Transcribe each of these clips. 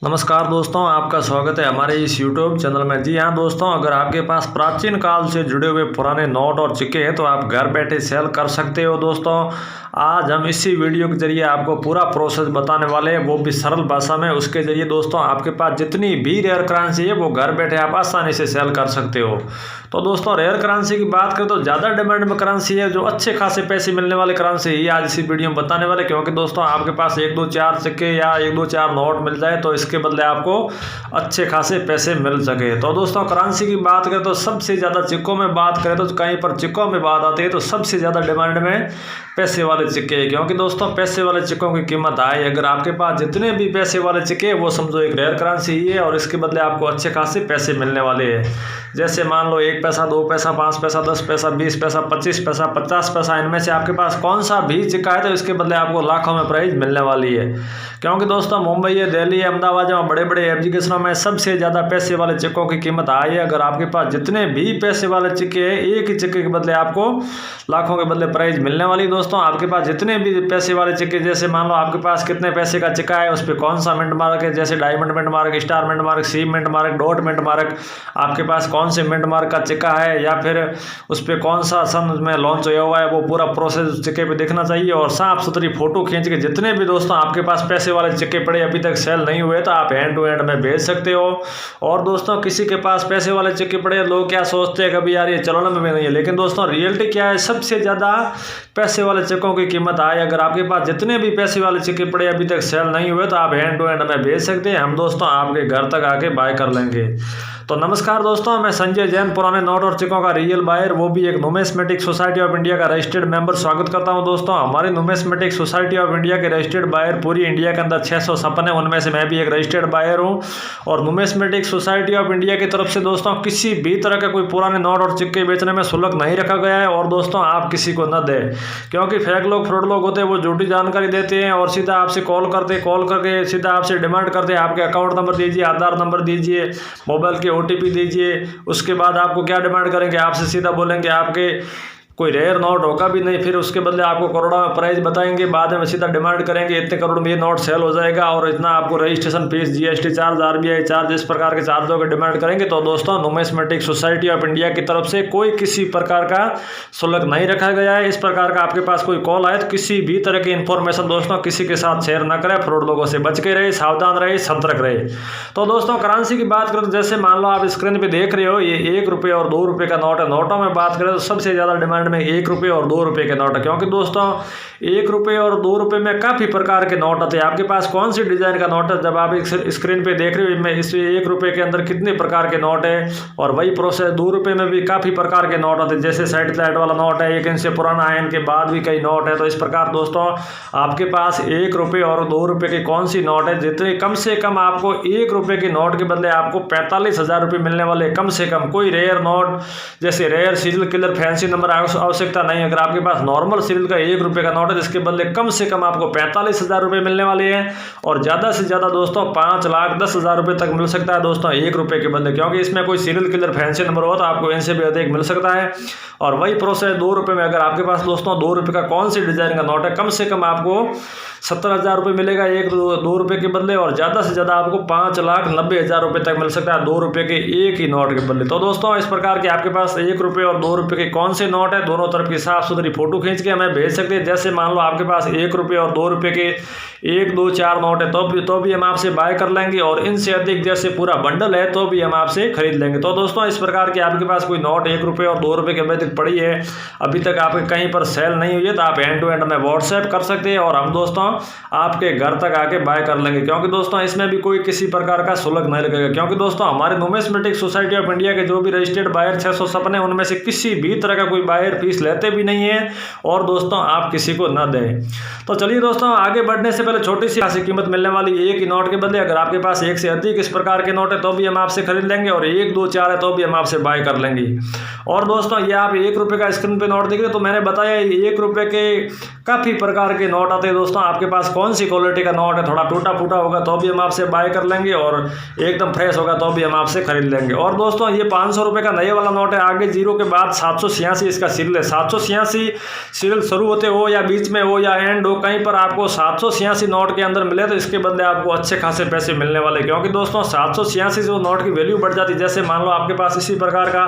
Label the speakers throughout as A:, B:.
A: नमस्कार दोस्तों, आपका स्वागत है हमारे इस YouTube चैनल में। जी हाँ दोस्तों, अगर आपके पास प्राचीन काल से जुड़े हुए पुराने नोट और सिक्के हैं तो आप घर बैठे सेल कर सकते हो। दोस्तों आज हम इसी वीडियो के जरिए आपको पूरा प्रोसेस बताने वाले हैं, वो भी सरल भाषा में। उसके जरिए दोस्तों आपके पास जितनी भी रेयर करेंसी है वो घर बैठे आप आसानी से सेल कर सकते हो। तो दोस्तों रेयर करेंसी की बात करें तो ज़्यादा डिमांड में करेंसी है, जो अच्छे खासे पैसे मिलने वाली करेंसी ही आज इसी वीडियो में बताने वाले। क्योंकि दोस्तों आपके पास 1-2-4 सिक्के या 1-2-4 नोट मिल जाए तो इसके बदले आपको अच्छे खासे पैसे मिल सके। तो दोस्तों करेंसी की बात करें तो सबसे ज़्यादा सिक्कों में बात करें तो कहीं पर सिक्कों में बात आती है तो सबसे ज़्यादा डिमांड में पैसे वाले सिक्के हैं। क्योंकि दोस्तों पैसे वाले सिक्कों की कीमत हाई। अगर आपके पास जितने भी पैसे वाले सिक्के हैं वो समझो एक रेयर करेंसी ही है और इसके बदले आपको अच्छे खासे पैसे मिलने वाले हैं। जैसे मान लो 1 पैसा, 2 पैसा, 5 पैसा, 10 पैसा, 20 पैसा, 25 पैसा, 50 पैसा, इनमें से आपके पास कौन सा भी सिक्का है तो इसके बदले आपको लाखों में प्राइज मिलने वाली है। क्योंकि दोस्तों मुंबई है, दिल्ली है, अहमदाबाद में बड़े बड़े एग्जीबिशनों में सबसे ज़्यादा पैसे वाले सिक्कों की कीमत आई है। अगर आपके पास जितने भी पैसे वाले सिक्के हैं एक ही सिक्के के बदले आपको लाखों के बदले प्राइज मिलने वाली। दोस्तों आपके पास जितने भी पैसे वाले सिक्के, जैसे मान लो आपके पास कितने पैसे का सिक्का है, उस पर कौन सा मिंट मार्क है, जैसे diamond mint mark, star mint mark, C mint mark, dot mint mark, आपके पास कौन से मिंट मार्क का सिक्का है या फिर उस पर कौन सा सन में लॉन्च हुआ हुआ है, वो पूरा प्रोसेस सिक्के पे देखना चाहिए। और साफ सुथरी फोटो खींच के जितने भी दोस्तों आपके पास पैसे वाले सिक्के पड़े अभी तक सेल नहीं हुए तो आप हैंड टू हैंड में भेज सकते हो। और दोस्तों किसी के पास पैसे वाले सिक्के पड़े, लोग क्या सोचते हैं कभी यार ये चलन में नहीं है, लेकिन दोस्तों रियलिटी क्या है, सबसे ज़्यादा पैसे वाले सिक्कों की कीमत आए। अगर आपके पास जितने भी पैसे वाले सिक्के पड़े अभी तक सेल नहीं हुए तो आप हैंड टू हैंड में भेज सकते हैं, हम दोस्तों आपके घर तक आके बाय कर लेंगे। तो नमस्कार दोस्तों, मैं संजय जैन, पुराने नोट और सिक्कों का रियल बायर, वो भी एक नुमिस्मेटिक सोसाइटी ऑफ इंडिया का रजिस्टर्ड मेंबर, स्वागत करता हूं। दोस्तों हमारी नुमिस्मेटिक सोसाइटी ऑफ इंडिया के रजिस्टर्ड बायर पूरी इंडिया के अंदर 656 है, उनमें से मैं भी एक रजिस्टर्ड बायर हूं। और नुमिस्मेटिक सोसाइटी ऑफ इंडिया की तरफ से दोस्तों किसी भी तरह के कोई पुराने नोट और सिक्के बेचने में शुल्क नहीं रखा गया है। और दोस्तों आप किसी को न दें, क्योंकि फेक लोग, फ्रॉड लोग होते हैं, वो झूठी जानकारी देते हैं और सीधा आपसे कॉल करके सीधा आपसे डिमांड करते हैं आपके अकाउंट नंबर दीजिए, आधार नंबर दीजिए, मोबाइल के OTP दीजिए। उसके बाद आपको क्या डिमांड करेंगे, आपसे सीधा बोलेंगे आपके कोई रेयर नोट होगा भी नहीं, फिर उसके बदले आपको करोड़ों में प्राइस बताएंगे, बाद में सीधा डिमांड करेंगे इतने करोड़ में ये नोट सेल हो जाएगा और इतना आपको registration fees, GST charge, RBI charge, इस प्रकार के चार्जों की डिमांड करेंगे। तो दोस्तों नुमिस्मेटिक सोसाइटी ऑफ इंडिया की तरफ से कोई किसी प्रकार का शुल्क नहीं रखा गया है। इस प्रकार का आपके पास कोई कॉल आए तो किसी भी तरह की इन्फॉर्मेशन दोस्तों किसी के साथ शेयर न करें, फ्रॉड लोगों से बच के रहे, सावधान रहे, सतर्क रहे। तो दोस्तों करेंसी की बात करें तो जैसे मान लो आप स्क्रीन पर देख रहे हो ये 1 रुपये और 2 रुपये का नोट है। नोटों में बात करें तो सबसे ज़्यादा डिमांड में 1 रुपये और 2 रुपये के नोट है। क्योंकि दोस्तों 1 रुपये और 2 रुपये में काफ़ी प्रकार के नोट आते हैं। आपके पास कौन सी डिज़ाइन का नोट है, जब आप स्क्रीन पे देख रहे हो मैं इस 1 रुपये के अंदर कितने प्रकार के नोट है, और वही प्रोसेस 2 रुपये में भी काफ़ी प्रकार के नोट आते हैं। जैसे सैटेलाइट वाला नोट है, 1 इंच से पुराना है, इनके बाद भी कई नोट है। तो इस प्रकार दोस्तों आपके पास 1 रुपये और 2 रुपये की कौन सी नोट है, जितने कम से कम आपको 1 रुपये के नोट के बदले आपको 45,000 रुपये मिलने वाले कम से कम। कोई रेयर नोट जैसे rare serial killer fancy number आवश्यकता नहीं। अगर आपके पास नॉर्मल सीरियल का 1 रुपये का नोट है जिसके बदले कम से कम आपको 45,000 रुपये मिलने वाले हैं, और ज़्यादा से ज़्यादा दोस्तों 5,10,000 रुपये तक मिल सकता है दोस्तों 1 रुपये के बदले। क्योंकि इसमें कोई सीरियल किलर फैंसी नंबर हो तो आपको इनसे भी अधिक मिल सकता है। और वही प्रोसेस 2 रुपये में, अगर आपके पास दोस्तों 2 रुपये का कौन सी डिजाइन का नोट है, कम से कम आपको 70,000 रुपये मिलेगा 2 रुपये के बदले, और ज़्यादा से ज़्यादा आपको 5,90,000 रुपये तक मिल सकता है 2 रुपये के एक ही नोट के बदले। तो दोस्तों इस प्रकार के आपके पास 1 रुपये और 2 रुपये के कौन से नोट है, दोनों तरफ की साफ सुथरी फोटो खींच के हमें भेज सकते हैं। जैसे मान लो आपके पास 1 रुपये और 2 रुपये के 1, 2, 4 नोट है तो भी हम आपसे बाय कर लेंगे, और इनसे अधिक जैसे पूरा बंडल है तो भी हम आपसे खरीद लेंगे। तो दोस्तों इस प्रकार की आपके पास कोई नोट 1 रुपये और 2 रुपये के अभी तक पड़ी है, अभी तक आपके कहीं पर सेल नहीं हुई है, तो आप हैंड टू हैंड में व्हाट्सएप कर सकते हैं और हम दोस्तों आपके घर तक आके बाय कर लेंगे। क्योंकि दोस्तों इसमें भी कोई किसी प्रकार का शुल्क नहीं लगेगा। क्योंकि दोस्तों हमारे नुमिस्मेटिक सोसाइटी ऑफ इंडिया के जो भी रजिस्टर्ड बायर 656 है उनमें से किसी भी तरह का कोई बायर फीस लेते भी नहीं है, और दोस्तों आप किसी को न दें। तो चलिए दोस्तों आगे बढ़ने से पहले छोटी सी खासी कीमत मिलने वाली एक ही नोट के बदले अगर आपके पास 1 से अधिक इस प्रकार के नोट है तो भी हम आपसे खरीद लेंगे, और 1, 2, 4 है तो भी हम आपसे बाय कर लेंगे। और दोस्तों ये आप 1 रुपये का स्क्रीन पे नोट देख रहे हो, तो मैंने बताया 1 रुपये के काफ़ी प्रकार के नोट आते हैं। दोस्तों आपके पास कौन सी क्वालिटी का नोट है, थोड़ा टूटा फूटा होगा तो भी हम आपसे बाय कर लेंगे, और एकदम फ्रेश होगा तो भी हम आपसे खरीद लेंगे। और दोस्तों ये 500 रुपये का नए वाला नोट है, आगे 0 के बाद 786 इसका सीरियल है। 786 सीरियल शुरू होते हो या बीच में हो या एंड हो, कहीं पर आपको 786 नोट के अंदर मिले तो इसके बदले आपको अच्छे खासे पैसे मिलने वाले, क्योंकि दोस्तों 786 जो नोट की वैल्यू बढ़ जाती है। जैसे मान लो आपके पास इसी प्रकार का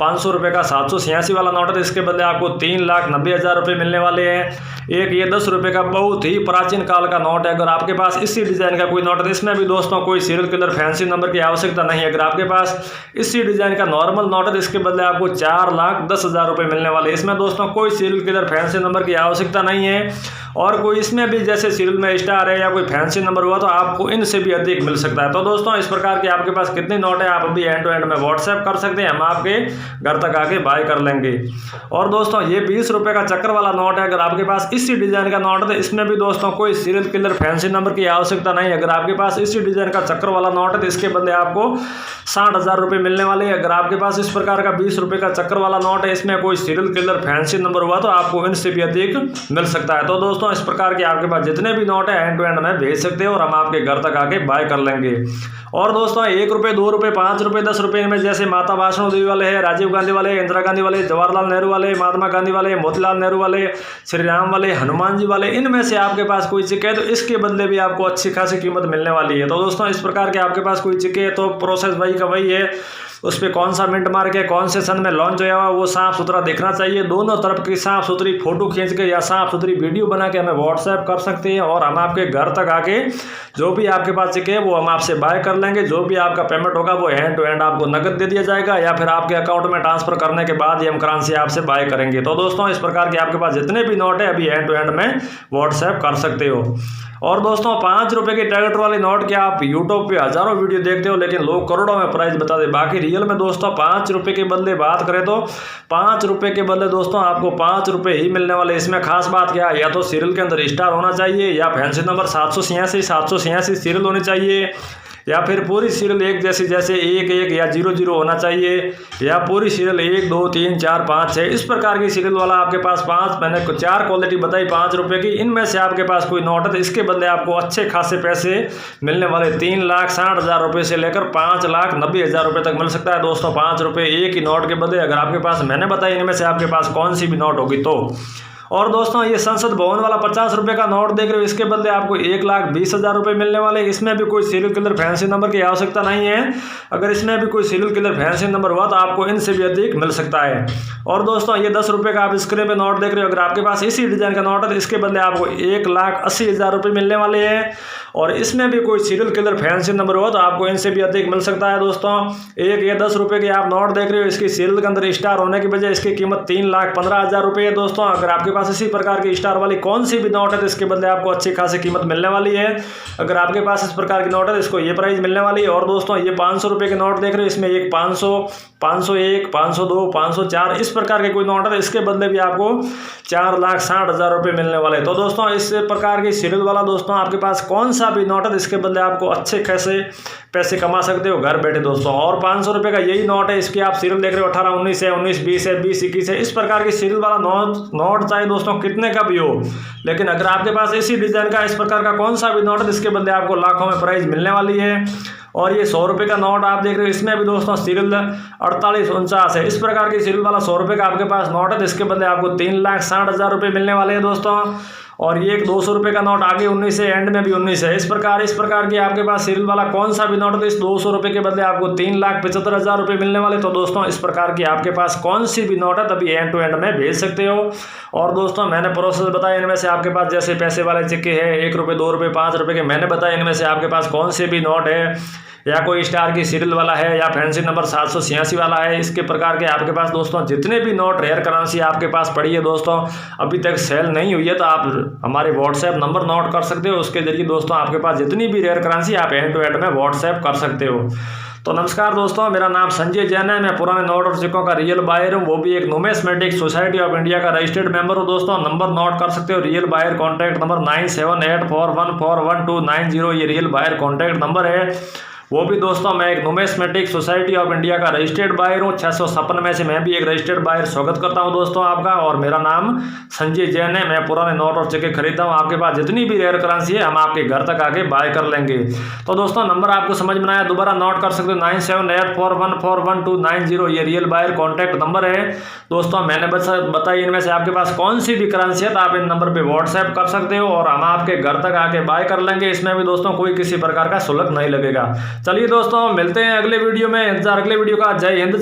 A: 500 रुपये का 786 वाला नोट है तो इसके बदले आपको 3,90,000 रुपये मिलने वाले हैं। एक ये 10 रुपये का बहुत ही प्राचीन काल का नोट है। अगर आपके पास इसी डिजाइन का कोई नोट है, इसमें भी दोस्तों कोई सीरियल किलर फैंसी नंबर की आवश्यकता नहीं है। अगर आपके पास इसी डिजाइन का नॉर्मल नोट है तो इसके बदले आपको 4,10,000 रुपये मिलने वाले। इसमें दोस्तों कोई सीरियल किलर फैंसी नंबर की आवश्यकता नहीं है, और कोई इसमें भी जैसे सीरियल में स्टार है या कोई फैंसी नंबर हुआ तो आपको इनसे भी अधिक मिल सकता है। तो दोस्तों इस प्रकार के आपके पास कितनी नोट है आप अभी एंड टू एंड में व्हाट्सएप कर सकते हैं, हम आपके घर तक आके बाय कर लेंगे। और दोस्तों ये 20 रुपये का चक्कर वाला नोट है। अगर आपके पास इसी डिजाइन का नोट है तो इसमें भी दोस्तों कोई सीरियल किलर फैंसी नंबर की आवश्यकता नहीं है। अगर आपके पास इसी डिजाइन का चक्कर वाला नोट है तो इसके बदले आपको 60,000 रुपये मिलने वाले हैं। अगर आपके पास इस प्रकार का 20 रुपये का चक्कर वाला नोट है, इसमें कोई सीरियल किलर फैंसी नंबर हुआ तो आपको इनसे भी अधिक मिल सकता है। तो दोस्तों इस प्रकार के आपके पास जितने भी नोट है एंड टू एंड में भेज सकते हो और हम आपके घर तक आके बाय कर लेंगे। और दोस्तों 1 रुपये, 2 रुपये, 5 रुपये, 10 रुपये में जैसे माता वैष्णो देवी वाले हैं, राजीव गांधी वाले, इंदिरा गांधी वाले, जवाहरलाल नेहरू वाले, महात्मा गांधी वाले, मोतीलाल नेहरू वाले, श्री राम वाले, हनुमान जी वाले, इनमें से आपके पास कोई चिके है तो इसके बदले भी आपको अच्छी खासी कीमत मिलने वाली है। तो दोस्तों इस प्रकार के आपके पास कोई चिके है तो प्रोसेस वही का वही है, उस पर कौन सा मिंट मार्क है, कौन से सन में लॉन्च हुआ हुआ वो साफ सुथरा दिखना चाहिए। दोनों तरफ की साफ सुथरी फोटो खींच के या साफ सुथरी वीडियो बना के हमें व्हाट्सएप कर सकते हैं और हम आपके घर तक आके जो भी आपके पास चिके है वो हम आपसे बाय कर लेंगे। जो भी आपका पेमेंट होगा वो हैंड टू हैंड आपको नकद दे दिया जाएगा या फिर आपके अकाउंट में ट्रांसफर करने के बाद ही हम करेंसी आपसे बाय करेंगे। तो दोस्तों इस प्रकार के आपके पास जितने भी नोट है अभी हैंड टू हैंड में व्हाट्सएप कर सकते हो। और दोस्तों 5 रुपये के टैगेट वाले नोट के आप यूट्यूब पे हजारों वीडियो देखते हो लेकिन लोग करोड़ों में प्राइस बता दे। बाकी रियल में दोस्तों 5 रुपये के बदले बात करें तो 5 रुपये के बदले दोस्तों आपको 5 रुपये ही मिलने वाले। इसमें खास बात क्या है, या तो सीरियल के अंदर स्टार होना चाहिए या फैंसी नंबर 786 सीरियल होनी चाहिए, या फिर पूरी सीरियल एक जैसे 1 या 0 होना चाहिए, या पूरी सीरियल 1 2 3 4 5 6 इस प्रकार की सीरियल वाला आपके पास 5 मैंने 4 क्वालिटी बताई 5 रुपये की। इनमें से आपके पास कोई नोट है तो इसके बदले आपको अच्छे खासे पैसे मिलने वाले। 3,60,000 रुपये से लेकर 5,90,000 रुपये तक मिल सकता है दोस्तों 5 रुपये एक ही नोट के बदले। अगर आपके पास मैंने बताई इनमें से आपके पास कौन सी भी नोट होगी तो। और दोस्तों ये संसद भवन वाला 50 रुपये का नोट देख रहे हो, इसके बदले आपको 1,20,000 रुपये मिलने वाले। इसमें भी कोई सीरियल किलर फैंसी नंबर की आवश्यकता नहीं है। अगर इसमें भी कोई सीरियल किलर फैंसी नंबर हुआ तो आपको इनसे भी अधिक मिल सकता है। और दोस्तों ये 10 रुपये का आप स्क्रीन पे नोट देख रहे हो, अगर आपके पास इसी डिजाइन का नोट है तो इसके बदले आपको 1,80,000 रुपये मिलने वाले हैं। और इसमें भी कोई सीरियल किलर फैंसी नंबर हो तो आपको इनसे भी अधिक मिल सकता है दोस्तों। एक ये 10 रुपये के आप नोट देख रहे हो, इसकी सीरियल के अंदर स्टार होने की वजह इसकी कीमत 3,15,000 रुपये है दोस्तों। अगर आपके पास इसी प्रकार की स्टार वाली कौन सी भी नोट है तो इसके बदले आपको अच्छी खासी कीमत मिलने वाली है। अगर आपके पास इस प्रकार की नोट है तो इसको ये प्राइस मिलने वाली है। और दोस्तों ये 500 रुपये के नोट देख रहे हो, इसमें एक 500, 501, 502, 504 इस प्रकार के कोई नोट है तो इसके बदले भी आपको 4,60,000 रुपये मिलने वाले। तो दोस्तों इस प्रकार की सीरियल वाला दोस्तों आपके पास कौन सा भी नोट है तो इसके बदले आपको अच्छे खासे पैसे कमा सकते हो घर बैठे दोस्तों। और 500 रुपये का यही नोट है, इसकी आप सीरियल देख रहे हो 18, 19 है, 19, 20 है, 20, 21 है। इस प्रकार की सीरियल वाला नोट चाहे दोस्तों कितने का भी हो, लेकिन अगर आपके पास इसी डिजाइन का इस प्रकार का कौन सा भी नोट है इसके बदले आपको लाखों में प्राइस मिलने वाली है। और ये 100 रुपये का नोट आप देख रहे हो, इसमें भी दोस्तों सीरियल 4849 है। इस प्रकार की सीरियल वाला 100 रुपये का आपके पास नोट है तो इसके बदले आपको 3,60,000 रुपये मिलने वाले हैं दोस्तों। और ये एक 200 रुपये का नोट आगे 19 है, एंड में भी 19 है। इस प्रकार की आपके पास सीरियल वाला कौन सा भी नोट है तो इस 200 रुपये के बदले आपको 3,75,000 रुपये मिलने वाले। तो दोस्तों इस प्रकार की आपके पास कौन सी भी नोट है तभी एंड टू एंड में भेज सकते हो। और दोस्तों मैंने प्रोसेस बताया, इनमें से आपके पास जैसे पैसे वाले सिक्के हैं 1 रुपये, 2 रुपये, 5 रुपये के मैंने बताया, इनमें से आपके पास कौन से भी नोट है या कोई स्टार की सीरियल वाला है या फैंसी नंबर 786 वाला है, इसके प्रकार के आपके पास दोस्तों जितने भी नोट रेयर करेंसी आपके पास पड़ी है दोस्तों, अभी तक सेल नहीं हुई है तो आप हमारे व्हाट्सएप नंबर नोट कर सकते हो। उसके जरिए दोस्तों आपके पास जितनी भी रेयर करेंसी आप हैंड टू हैंड में व्हाट्सएप कर सकते हो। तो नमस्कार दोस्तों, मेरा नाम संजय जैन है। मैं पुराने नोट और सिक्कों का रियल बायर हूँ, वो भी एक नुमिस्मेटिक सोसाइटी ऑफ इंडिया का रजिस्टर्ड मेंबर हूँ दोस्तों। नंबर नोट कर सकते हो, रियल बायर कॉन्टैक्ट नंबर 9784141290, ये रियल बायर कॉन्टैक्ट नंबर है। वो भी दोस्तों मैं एक नुमिस्मेटिक सोसाइटी ऑफ इंडिया का रजिस्टर्ड बायर हूँ। 656 में से मैं भी एक रजिस्टर्ड बायर स्वागत करता हूँ दोस्तों आपका। और मेरा नाम संजय जैन है। मैं पुराने नोट और सिक्के खरीदता हूँ। आपके पास जितनी भी रेयर करेंसी है हम आपके घर तक आके बाय कर लेंगे। तो दोस्तों नंबर आपको समझ में आया, दोबारा नोट कर सकते हो 9784141290। ये रियल बायर कॉन्टैक्ट नंबर है दोस्तों। मैंने बताई इनमें से आपके पास कौन सी भी करेंसी है तो आप इन नंबर पे व्हाट्सएप कर सकते हो और हम आपके घर तक आके बाय कर लेंगे। इसमें भी दोस्तों कोई किसी प्रकार का शुल्क नहीं लगेगा। चलिए दोस्तों मिलते हैं अगले वीडियो में। इंतजार अगले वीडियो का। जय हिंद।